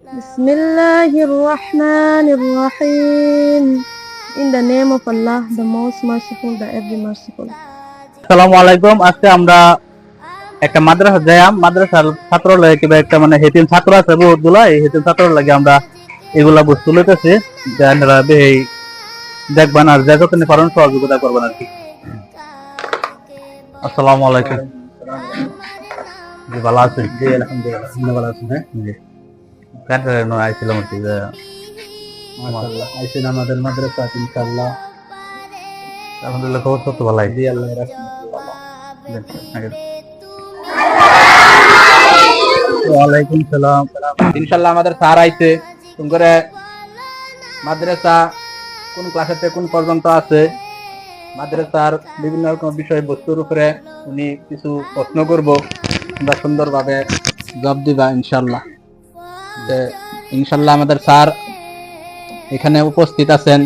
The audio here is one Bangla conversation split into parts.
Bismillahirrahmanirrahim. In the name of Allah, the most merciful, the ever merciful. আসসালামু আলাইকুম। আজকে আমরা একটা মাদ্রাসা যাইয়াম, মাদ্রাসার ছাত্র লাগে কিংবা একটা মানে হেতিম ছাত্র আছে বহুতগুলা, এই হেতিম ছাত্র লাগে আমরা এগুলা বস্তু লইতেছি যে আপনারা বেই দেখবেন আর যা যতনি পারেন সহযোগিতা করবেন আর কি। আসসালামু আলাইকুম। জি ভালো আছেন? জি আলহামদুলিল্লাহ। আপনি ভালো আছেন? হ্যাঁ জি। কাছে নয় আইছিলাম আর কি যে মাশাআল্লাহ আইছেন আমাদের মাদ্রাসা ইনশাআল্লাহ। আলহামদুলিল্লাহ খবর তো ভালো। জি আল্লাহ রাখুন। ওয়ালাইকুম সালাম। ইনশাআল্লাহ আমাদের স্যার আইছে কোন করে মাদ্রাসা কোন ক্লাসেতে কোন পর্যন্ত আছে, মাদ্রাসার বিভিন্ন রকম বিষয় বস্তুর উপরে উনি কিছু প্রশ্ন করব, আমরা সুন্দরভাবে জবাব দিবা ইনশাআল্লাহ। ইনশাআল্লাহ আমাদের স্যার এখানে উপস্থিত আছেন।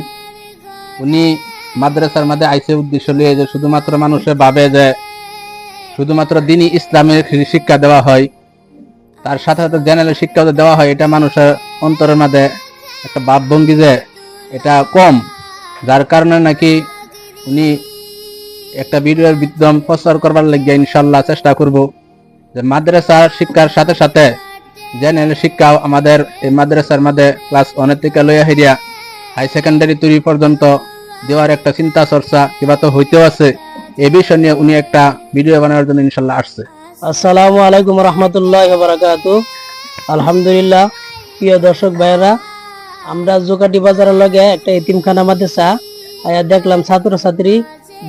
উনি মাদ্রাসার মধ্যে আইসে উদ্দেশ্য নিয়ে যে শুধুমাত্র মানুষে ভাবে যে শুধুমাত্র দিনই ইসলামের শিক্ষা দেওয়া হয়, তার সাথে সাথে জেনারেল শিক্ষা দেওয়া হয়, এটা মানুষের অন্তরের মধ্যে একটা ভাবভঙ্গি যে এটা কম, যার কারণে নাকি উনি একটা ভিডিওর বিদ্যম প্রচার করবার লাগিয়ে ইনশাল্লাহ চেষ্টা করব যে মাদ্রাসার শিক্ষার সাথে সাথে জেনারেল শিক্ষাও আমাদের এই মাদ্রাসার মধ্যে ক্লাস 1 থেকে লইয়া হেরিয়া হাই সেকেন্ডারি তৈরি পর্যন্ত দেওয়ার একটা চিন্তা চর্চা কিবা তো হইতেও আছে। এই বিষয় নিয়ে উনি একটা ভিডিও বানানোর জন্য ইনশাল্লাহ আসছে। আসসালামু আলাইকুম রহমতুল্লাহ বারাকাতু। আলহামদুলিল্লাহ, প্রিয় দর্শক ভাইয়েরা, আমরা জোকাটি বাজারের লগে একটা এতিমখানা মাদ্রাসা আয়া দেখলাম ছাত্রছাত্রী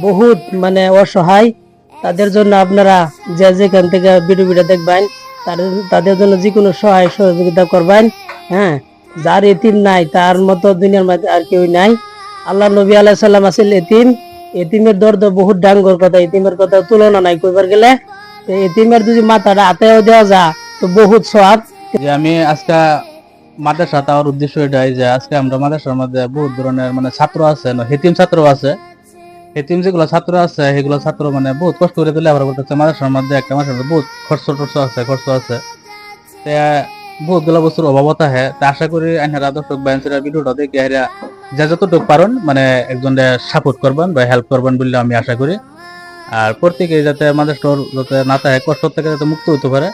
বহুত মানে অসহায়, তাদের জন্য আপনারা যে যেখান থেকে ভিডিও দেখবেন তাদের জন্য যে কোনো সহায় সহযোগিতা করবেন। হ্যাঁ, যার এতিম নাই তার মতো দুনিয়ার মধ্যে আর কেউ নাই। আল্লাহ নবী আলাইহিস সালাম আছিল এতিম, এতিমের দর্দ বহুত ডাঙ্গর কথা, এতিমের কথা তুলনা নাই কইবার গেলে। এতিমের যদি মাথাটা হাতেও দেওয়া যায় তো বহুত সওয়াব। যে আমি আজকে মাদ্রাসা তাওয়ার উদ্দেশ্য এটাই যে আজকে আমরা মাদ্রাসার মধ্যে বহুত ধরনের মানে ছাত্র আছে, হেতিম ছাত্র আছে। হেতিম যেগুলো ছাত্র আছে সেগুলো ছাত্র মানে বহুত কষ্ট করে তুলে আবার করতেছে মাদ্রাসার মধ্যে, একটা মাদ্রাসার মধ্যে বহুত খরচ আছে বহুত গুলা বস্তুর অভাবতা হ্যাঁ। তা আশা করি আইনারা দর্শক বাইন্সেরা ভিডিওটা দেখে এরা যা যতটুকু পারেন মানে একজনে সাপোর্ট করবেন বা হেল্প করবেন বলে আমি আশা করি। আর প্রত্যেকে যাতে মাদ্রাসার যাতে না থাকে কষ্ট থেকে যাতে মুক্ত হতে পারে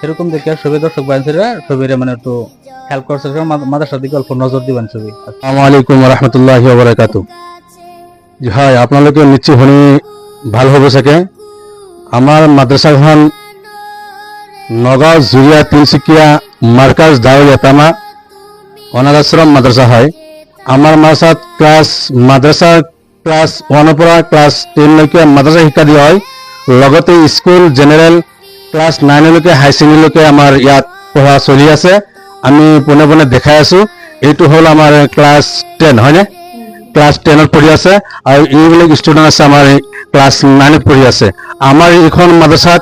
এরকম দেখে সবাই দর্শক বাইন্সেরা সবাই মানে একটু হেল্প করছে, মাদ্রাসার দিকে অল্প নজর দিবেন সবাই। আসসালামু আলাইকুম ওয়া রাহমাতুল্লাহি ওয়া বারাকাতুহু। জি হয় আপনালোকে নিশ্চয় শুনি ভাল হ'ব চাগে। আমাৰ মাদ্ৰাছাখন নগাঁও জুৰিয়া তিনিচুকীয়া মাৰ্কাজ দাউল এটামা অনাথ আশ্ৰম মাদ্ৰাছা হয়। আমাৰ মাদ্ৰাছাত ক্লাছ 1 পৰা ক্লাছ 10 লৈকে মাদ্ৰাছা শিক্ষা দিয়া হয়, লগতে স্কুল জেনেৰেল ক্লাছ 9 লৈকে হাই ছেকেণ্ডেৰীলৈকে আমাৰ ইয়াত পঢ়া চলি আছে। আমি পোনে পোনে দেখাই আছো। এইটো হ'ল আমাৰ ক্লাছ 10 হয়নে? ক্লাছ 10ত পঢ়ি আছে আৰু এইবিলাক ষ্টুডেণ্ট আছে আমাৰ ক্লাছ 9ত পঢ়ি আছে। আমাৰ এইখন মাদ্ৰাছাত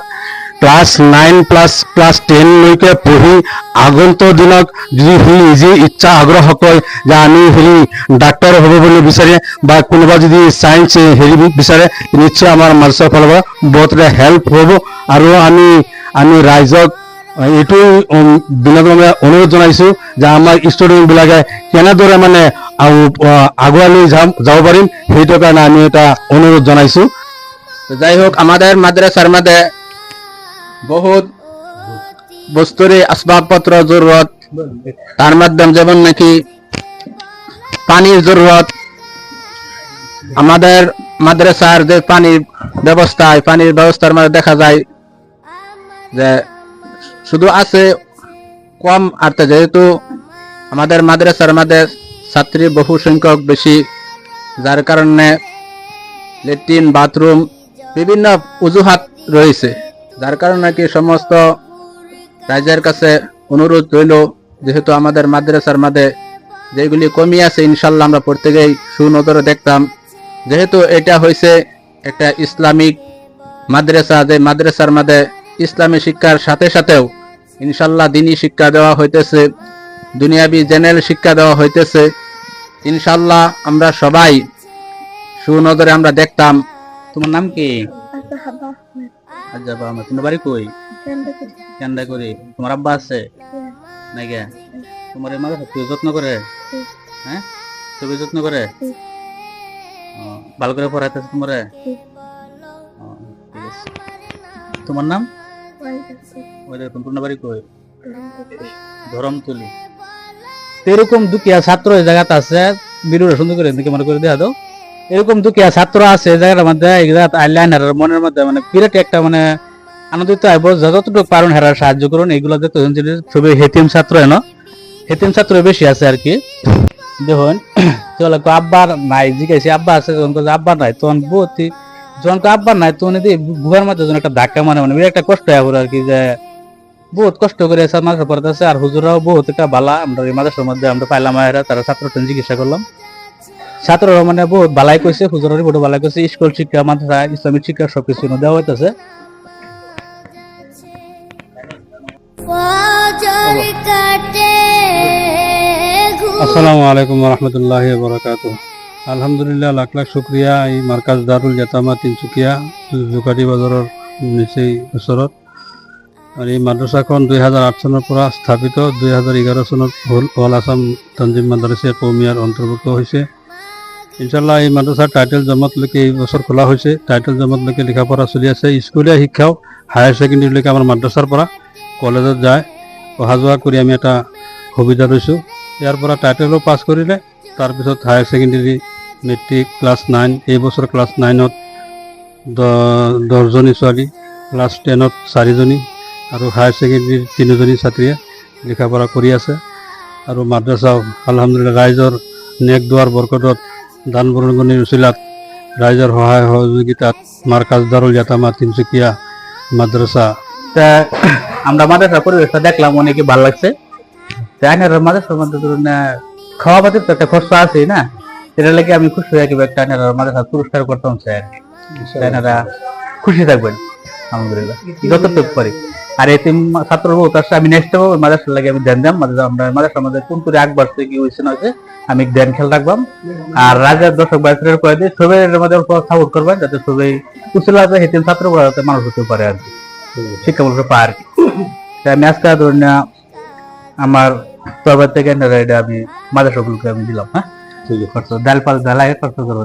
ক্লাছ 9 প্লাছ ক্লাছ 10 লৈকে পঢ়ি আগন্তুক দিনত যদি সি নিজে ইচ্ছা আগ্ৰহ কয় যে আমি ডাক্তৰ হ'ব বুলি বিচাৰে বা কোনোবা যদি চায়েন্স বিচাৰে নিশ্চয় আমাৰ মাদ্ৰাছাৰ ফালৰ পৰা বহুত হেল্প হ'ব। আৰু আমি ৰাইজক এইটো বিনোদনে অনুৰোধ জনাইছো যে আমাৰ ষ্টুডেণ্ট বিলাকে কেনেদৰে মানে আগুৱাই লৈ যাব পাৰিম, সেইটো কাৰণে আমি এটা অনুৰোধ জনাইছো। যাই হোক, আমাদের মাদ্রাসার মধ্যে বহুত বস্তুর আসবাবপত্র জরুরত, তার মাধ্যমে যেমন নাকি পানির জরুরত। আমাদের মাদ্রাসার যে পানির ব্যবস্থার মধ্যে দেখা যায় যে শুধু আছে কম আর্থে, যেহেতু আমাদের মাদ্রাসার মধ্যে ছাত্রী বহু সংখ্যক বেশি, যার কারণে ল্যাট্রিন বাথরুম বিভিন্ন অজুহাত রয়েছে, যার কারণে কি সমস্ত রাজ্যের কাছে অনুরোধ রইল যেহেতু আমাদের মাদ্রাসার মধ্যে যেগুলি কমি আছে ইনশাল্লাহ আমরা প্রত্যেকেই সুনজরে দেখতাম। যেহেতু এটা হয়েছে একটা ইসলামিক মাদ্রাসা, যে মাদ্রাসার মধ্যে ইসলামী শিক্ষার সাথে সাথেও ইনশাল্লাহ দিনী শিক্ষা দেওয়া হইতেছে, দুনিয়াবি জেনারেল শিক্ষা দেওয়া হইতেছে। ইনশাল্লাহ আমরা সবাই সুনজরে আমরা দেখতাম। তোমার নাম কি? আচ্ছা, তোমার বাড়ি কই? কেন্দ্র করি। তোমার আব্বা আছে? নাই গে তোমার এই মাদ্রাসা কেউ যত্ন করে? হ্যাঁ, সবাই যত্ন করে? ও, ভালো করে পড়াইতেছে তোমারে? ও, ঠিক আছে। তোমার নাম? ওই দেখুন তোমার বাড়ি কই? ধরমতলি। তো এরকম দুঃখিয়া ছাত্র এই জায়গাতে আছে, বিরুরা সুন্দর করে এদিকে মনে করে দেওয়া দাও। এরকম দুঃখিয়া ছাত্র আছে এই জায়গাটার মধ্যে, এই জায়গা আইলাইনার মনের মধ্যে মানে বিরাট একটা মানে আনন্দিত আইব, যতটুকু পারুন হেরার সাহায্য করুন। এইগুলো দেখতেছেন যে সবই হেতিম ছাত্র, এনো হেতিম ছাত্র বেশি আছে আর কি। দেখুন চলে আব্বার নাই, জিজ্ঞাসি আব্বা আছে, যখন আব্বা নাই তখন বহুত, যখন আব্বা নাই তখন গুহার মধ্যে যখন একটা ধাক্কা মানে মানে বিরাট একটা কষ্ট হয় আর কি, যে বহুত কষ্ট করে মাদ্রাসা পড়াতেছে। আর হুজুরাও বহুত একটা ভালা, আমরা এই মাদ্রাসার মধ্যে আমরা পাইলাম এরা, তারা ছাত্রটা জিজ্ঞাসা করলাম, ছাত্ররা মানে বহুত ভালাই কইছে, হুজুরের রিপোর্ট ভালাই কইছে, স্কুল শিক্ষা, মাদ্রাসা, ইসলামিক শিক্ষা সবকিছু দেওয়া হইতেছে। আসসালামু আলাইকুম রহমতুল্লাহ বরকাত। আলহামদুলিল্লাহ, লাখ লাখ শুক্রিয়া এই মার্কাজ দারুল জাতামা তিনচুকীয়া জোকাটি বাজারের নিচেই ওচৰত। আৰু এই মাদ্ৰাছাখন 2008 চনৰ পৰা স্থাপিত, 2011 চনত অল আছাম তঞ্জিম মাদ্ৰাছা কৌমিয়াৰ অন্তৰ্ভুক্ত হৈছে। ইনশাল্লাহ এই মাদ্ৰাছাৰ টাইটেল জমাতলৈকে এই বছৰ খোলা হৈছে, টাইটেল জমাতলৈকে লিখা পঢ়া চলি আছে। স্কুলীয়া শিক্ষাও হায়াৰ ছেকেণ্ডেৰীলৈকে আমাৰ মাদ্ৰাছাৰ পৰা কলেজত যায়, অহা যোৱা কৰি আমি এটা সুবিধা লৈছোঁ। ইয়াৰ পৰা টাইটেলো পাছ কৰিলে তাৰপিছত হায়াৰ ছেকেণ্ডেৰী, মেট্ৰিক, ক্লাছ 9, এই বছৰ ক্লাছ 9ত 10জনী ছোৱালী, ক্লাছ 10ত 4জনী আৰু হায়াৰ ছেকেণ্ডেৰীৰ 3জনী ছাত্ৰীয়ে লিখা পঢ়া কৰি আছে। আৰু মাদ্ৰাছাও আলহামদুলিল্লাহ ৰাইজৰ নেক দুৱাৰ বৰকতত, দান বৰঙণিৰ উচিলাত, ৰাইজৰ সহায় সহযোগিতাত মাৰ্কাজ দাৰুল জাতামা তিনচুকীয়া মাদ্রাসা। তা আমরা মাদ্রাসার পরিবেশটা দেখলাম, অনেকে ভালো লাগছে। মাদ্রাসার মধ্যে ধরুন খাওয়া পাতির তো একটা খরচ আছে না, সেটা লেগে আমি খুশি হয়ে গেবো, একটা মাদ্রাসার পুরস্কার করতাম স্যার, এনারা খুশি থাকবেন আলহামদুলিল্লাহ যতটুকু পারি। আর এতে ছাত্র বহুত আসছে, আমি নেক্সট মাদ্রাসার লাগে আমি ধ্যান দাম, আমরা মাদ্রাসার মধ্যে কোন করে আগ বাড়ছে কি হয়েছে না হয়েছে আমি ধ্যান খেয়াল রাখবাম। আর রাজার দর্শক বাইরের করে দিয়ে সবাই এর মধ্যে সাপোর্ট করবেন, যাতে সবাই উচিলা আছে হেতিম ছাত্র যাতে মানুষ হতে পারে আর কি, শিক্ষামূলক পায় আর কি। আমি আজকে ধরুন আমার তরবার থেকে আমি মাদ্রাসাগুলোকে আমি দিলাম। হ্যাঁ, ডাল পাল ডালাই খরচ করবো।